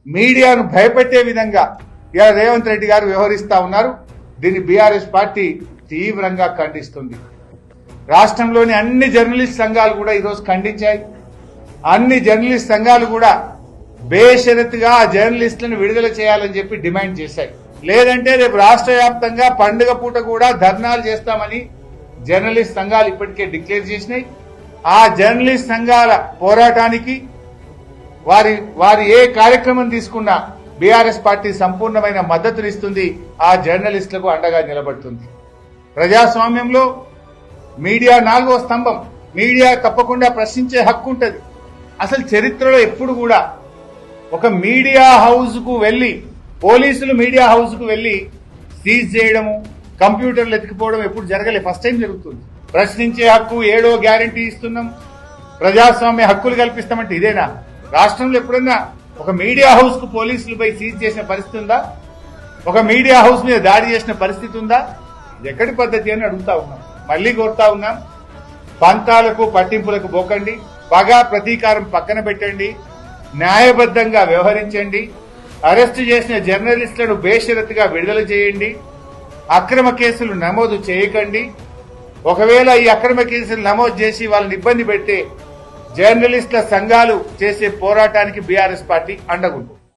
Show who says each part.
Speaker 1: మీడియాను భయపెట్టే విధంగా ఇలా రేవంత్ రెడ్డి గారు వ్యవహరిస్తా ఉన్నారు. దీన్ని బీఆర్ఎస్ పార్టీ తీవ్రంగా ఖండిస్తుంది. రాష్ట్రంలోని అన్ని జర్నలిస్ట్ సంఘాలు కూడా ఈరోజు ఖండించాయి. అన్ని జర్నలిస్ట్ సంఘాలు కూడా బేషరతుగా ఆ జర్నలిస్టులను విడుదల చేయాలని చెప్పి డిమాండ్ చేశాయి. లేదంటే రేపు రాష్ట్ర వ్యాప్తంగా పండుగ పూట కూడా ధర్నాలు చేస్తామని జర్నలిస్ట్ సంఘాలు ఇప్పటికే డిక్లేర్ చేసినాయి. ఆ జర్నలిస్ట్ సంఘాల పోరాటానికి వారి ఏ కార్యక్రమం తీసుకున్నా బీఆర్ఎస్ పార్టీ సంపూర్ణమైన మద్దతునిస్తుంది. ఆ జర్నలిస్టులకు అండగా నిలబడుతుంది. ప్రజాస్వామ్యంలో మీడియా 4వ స్తంభం. మీడియా తప్పకుండా ప్రశ్నించే హక్కు ఉంటుంది. అసలు చరిత్రలో ఎప్పుడు కూడా ఒక మీడియా హౌస్ కు వెళ్లి పోలీసులు మీడియా హౌస్ కు వెళ్లి సీజ్ చేయడము, కంప్యూటర్లు ఎత్తుకుపోవడం ఎప్పుడు జరగలే. ఫస్ట్ టైం జరుగుతుంది. ప్రశ్నించే హక్కు 7వ గ్యారంటీ ఇస్తున్నాం, ప్రజాస్వామ్య హక్కులు కల్పిస్తామంటే ఇదేనా? రాష్ట్రంలో ఎప్పుడన్నా ఒక మీడియా హౌస్ కు పోలీసులు పోయి సీజ్ చేసిన పరిస్థితి ఉందా? ఒక మీడియా హౌస్ మీద దాడి చేసిన పరిస్థితి ఉందా? ఎక్కడి పద్ధతి అని అడుగుతా ఉన్నాం. మళ్లీ కోరుతా ఉన్నాం, పంతాలకు పట్టింపులకు పోకండి. పగా ప్రతీకారం పక్కన పెట్టండి. న్యాయబద్ధంగా వ్యవహరించండి. అరెస్టు చేసిన జర్నలిస్టులను బేషరతుగా విడుదల చేయండి. అక్రమ కేసులు నమోదు చేయకండి. ఒకవేళ ఈ అక్రమ కేసులు నమోదు చేసి వాళ్ళని ఇబ్బంది పెట్టే జర్నలిస్టుల సంఘాలు చేసే పోరాటానికి బీఆర్ఎస్ పార్టీ అండగుంటుంది.